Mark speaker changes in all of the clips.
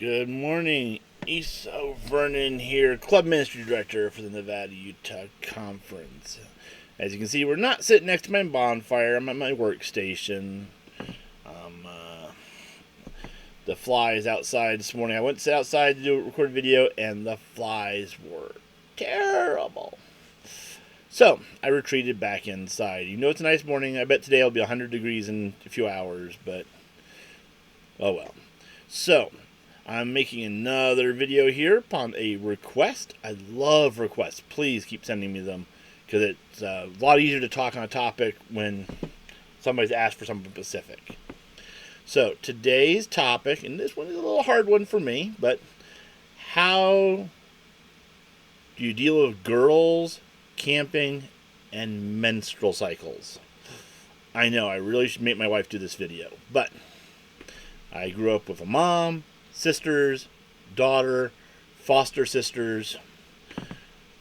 Speaker 1: Good morning. Iso Vernon here, Club Ministry Director for the Nevada-Utah Conference. As you can see, we're not sitting next to my bonfire. I'm at my workstation. The flies outside this morning. I went to sit outside to record a video, and the flies were terrible. So, I retreated back inside. You know it's a nice morning. I bet today it'll be 100 degrees in a few hours, but oh well. So, I'm making another video here upon a request. I love requests. Please keep sending me them, because it's a lot easier to talk on a topic when somebody's asked for something specific. So, today's topic, and this one is a little hard one for me, but how do you deal with girls, camping, and menstrual cycles? I know, I really should make my wife do this video, but I grew up with a mom, sisters, daughter, foster sisters,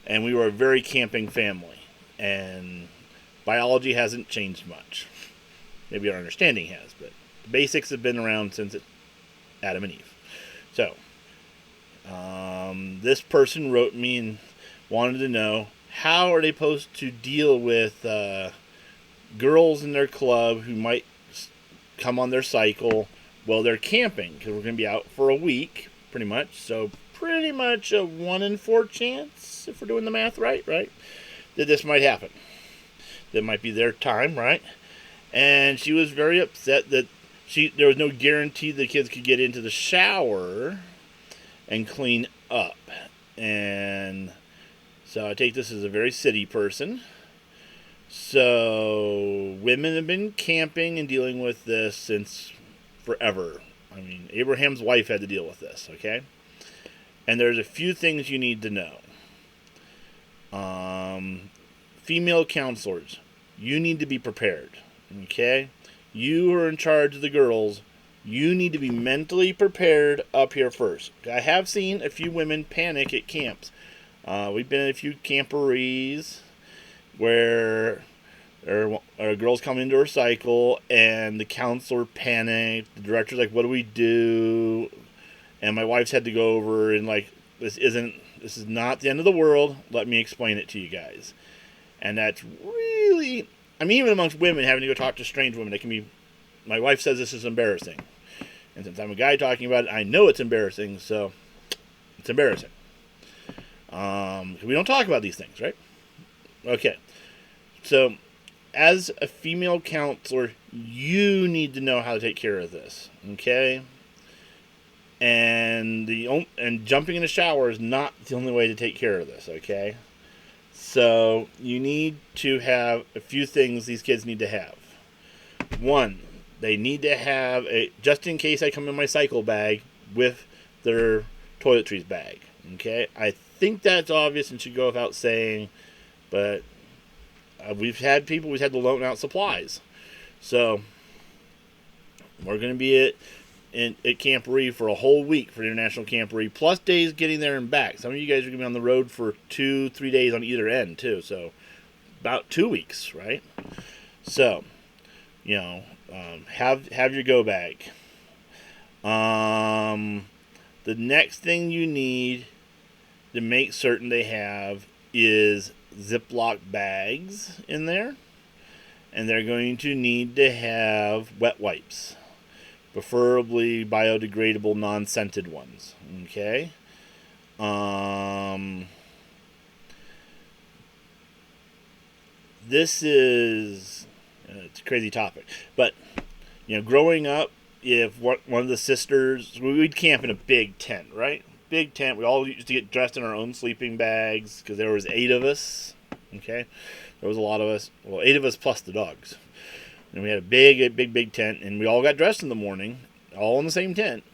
Speaker 1: and we were a very camping family. And biology hasn't changed much. Maybe our understanding has, but the basics have been around since Adam and Eve. So, this person wrote me and wanted to know, how are they supposed to deal with girls in their club who might come on their cycle while they're camping, because we're going to be out for a week, pretty much. So pretty much a 1 in 4 chance, if we're doing the math right, that this might happen. That might be their time, right? And she was very upset that there was no guarantee the kids could get into the shower and clean up. And so I take this as a very city person. So women have been camping and dealing with this since forever. I mean, Abraham's wife had to deal with this, okay? And there's a few things you need to know. Female counselors, you need to be prepared, okay? You are in charge of the girls. You need to be mentally prepared up here first. I have seen a few women panic at camps. We've been in a few camporees where our girls come into her cycle, and the counselor panicked. The director's like, "What do we do?" And my wife's had to go over and like, this is not the end of the world. Let me explain it to you guys. And that's really, I mean, even amongst women, having to go talk to strange women, it can be. My wife says this is embarrassing, and since I'm a guy talking about it, I know it's embarrassing. So it's embarrassing. We don't talk about these things, right? Okay, so as a female counselor, you need to know how to take care of this, okay? And jumping in the shower is not the only way to take care of this, okay? So you need to have a few things these kids need to have. One, they need to have just in case I come in my cycle bag with their toiletries bag, okay? I think that's obvious and should go without saying, but we've had to loan out supplies. So we're going to be at Camporee for a whole week for International Camporee, plus days getting there and back. Some of you guys are going to be on the road for 2-3 days on either end too, so about 2 weeks, right? So, have your go bag. The next thing you need to make certain they have is Ziploc bags in there, and they're going to need to have wet wipes, preferably biodegradable, non-scented ones, okay? This is it's a crazy topic, but growing up, if one of the sisters, we'd camp in a big tent, right? Big tent. We all used to get dressed in our own sleeping bags because there was 8 of us. Okay, there was a lot of us. Well, 8 of us plus the dogs, and we had a big tent, and we all got dressed in the morning, all in the same tent.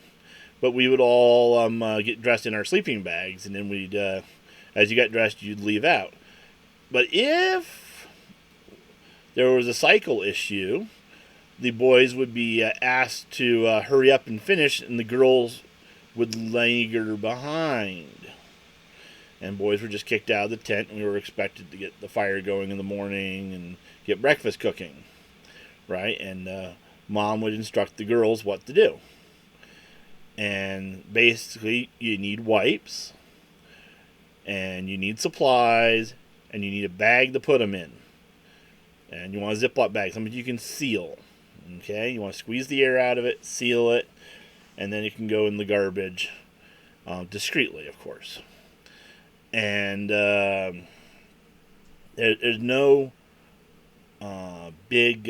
Speaker 1: But we would all get dressed in our sleeping bags, and then we'd, as you got dressed, you'd leave out. But if there was a cycle issue, the boys would be asked to hurry up and finish, and the girls would linger behind. And boys were just kicked out of the tent, and we were expected to get the fire going in the morning and get breakfast cooking, right? And mom would instruct the girls what to do. And basically, you need wipes, and you need supplies, and you need a bag to put them in. And you want a Ziploc bag, something you can seal. Okay, you want to squeeze the air out of it, seal it, and then it can go in the garbage, discreetly, of course. And there's no big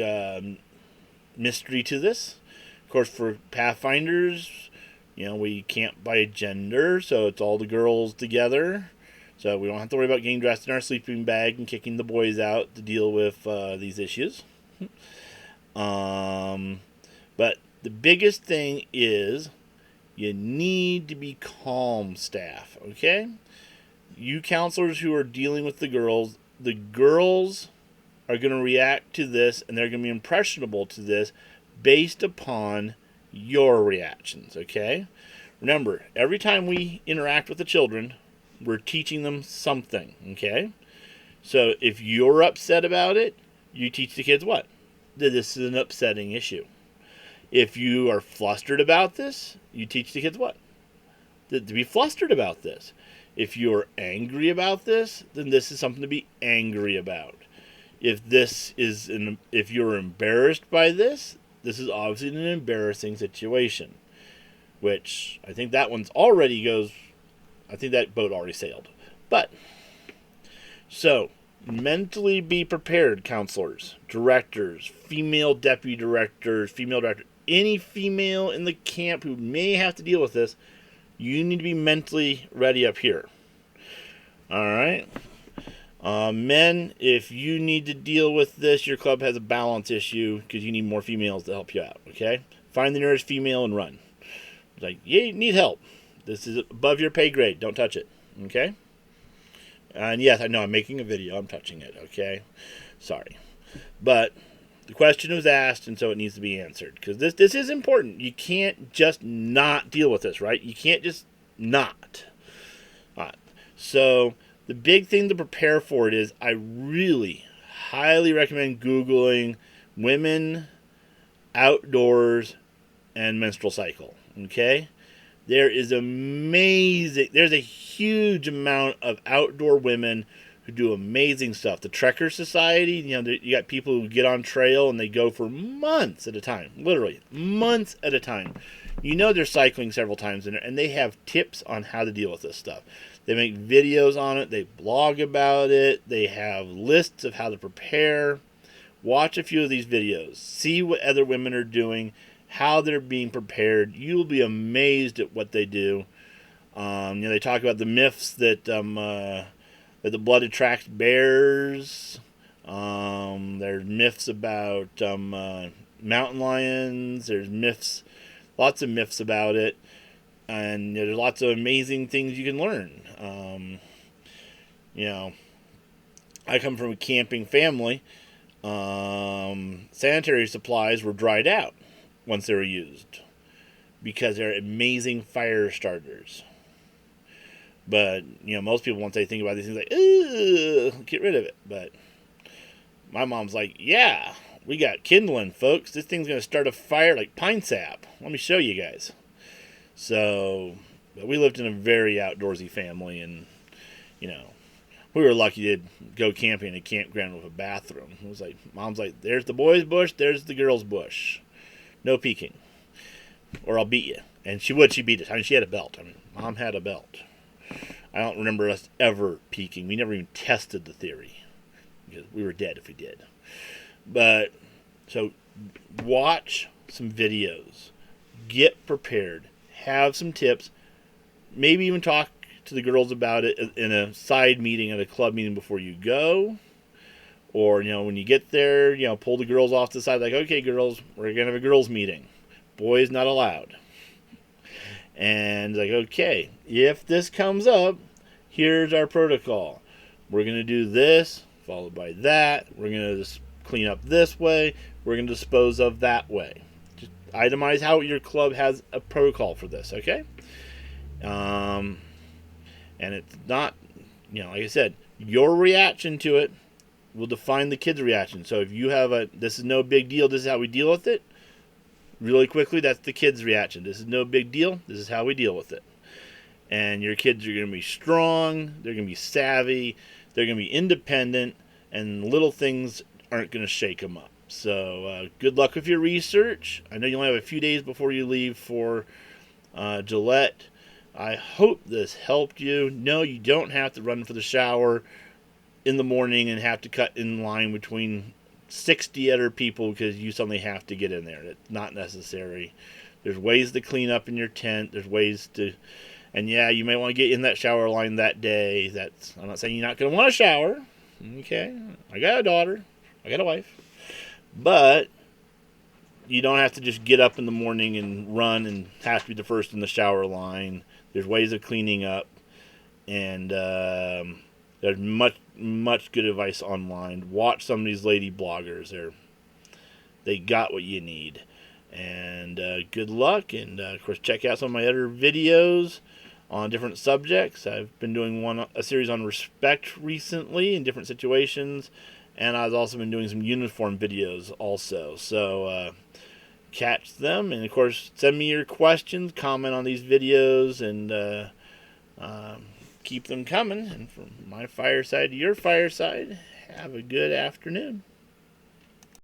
Speaker 1: mystery to this. Of course, for Pathfinders, we can't by gender, so it's all the girls together. So we don't have to worry about getting dressed in our sleeping bag and kicking the boys out to deal with these issues. But the biggest thing is you need to be calm, staff, okay? You counselors who are dealing with the girls are going to react to this, and they're going to be impressionable to this based upon your reactions, okay? Remember, every time we interact with the children, we're teaching them something, okay? So if you're upset about it, you teach the kids what? That this is an upsetting issue. If you are flustered about this, you teach the kids what? That to be flustered about this. If you're angry about this, then this is something to be angry about. If you're embarrassed by this, this is obviously an embarrassing situation. Which I think that one's already goes. I think that boat already sailed. But, so, mentally be prepared, counselors, directors, female deputy directors, female director, any female in the camp who may have to deal with this, you need to be mentally ready up here. Alright? Men, if you need to deal with this, your club has a balance issue because you need more females to help you out, okay? Find the nearest female and run. It's like, you need help. This is above your pay grade. Don't touch it. Okay? And yes, I know I'm making a video. I'm touching it. Okay? Sorry. But the question was asked, and so it needs to be answered. Because this is important. You can't just not deal with this, right? You can't just not. All right. So the big thing to prepare for it is I really highly recommend Googling women, outdoors, and menstrual cycle. Okay? There's a huge amount of outdoor women who do amazing stuff. The Trekker Society, you got people who get on trail and they go for months at a time. Literally, months at a time. They're cycling several times in there, and they have tips on how to deal with this stuff. They make videos on it. They blog about it. They have lists of how to prepare. Watch a few of these videos. See what other women are doing, how they're being prepared. You'll be amazed at what they do. They talk about the myths that that the blood attracts bears. There's myths about mountain lions. There's lots of myths about it, and there's lots of amazing things you can learn. I come from a camping family. Sanitary supplies were dried out once they were used because they're amazing fire starters. But, most people, once they think about these things, like, ugh, get rid of it. But my mom's like, yeah, we got kindling, folks. This thing's going to start a fire like pine sap. Let me show you guys. So, but we lived in a very outdoorsy family, and, we were lucky to go camping in a campground with a bathroom. It was like, mom's like, there's the boys' bush, there's the girls' bush. No peeking. Or I'll beat you. And she beat us. She had a belt. Mom had a belt. I don't remember us ever peeking. We never even tested the theory. Because we were dead if we did. But, so, watch some videos. Get prepared. Have some tips. Maybe even talk to the girls about it in a side meeting at a club meeting before you go. Or, when you get there, pull the girls off to the side, like, okay, girls, we're going to have a girls' meeting. Boys not allowed. And, like, okay, if this comes up, here's our protocol. We're going to do this, followed by that. We're going to clean up this way. We're going to dispose of that way. Just itemize how your club has a protocol for this, okay? And it's not, like I said, your reaction to it will define the kid's reaction. So if you have this is no big deal, this is how we deal with it, really quickly, that's the kids' reaction. This is no big deal. This is how we deal with it. And your kids are going to be strong, they're going to be savvy, they're going to be independent, and little things aren't going to shake them up. So good luck with your research. I know you only have a few days before you leave for Gillette. I hope this helped you. No, you don't have to run for the shower in the morning and have to cut in line between 60 other people because you suddenly have to get in there. It's not necessary. There's ways to clean up in your tent. There's ways to... And yeah, you may want to get in that shower line that day. I'm not saying you're not going to want to shower. Okay? I got a daughter. I got a wife. But you don't have to just get up in the morning and run and have to be the first in the shower line. There's ways of cleaning up. And there's much good advice online. Watch some of these lady bloggers. They got what you need. And good luck. And, of course, check out some of my other videos on different subjects. I've been doing a series on respect recently in different situations, and I've also been doing some uniform videos also. So catch them, and of course send me your questions, comment on these videos, and keep them coming. And from my fireside to your fireside, have a good afternoon.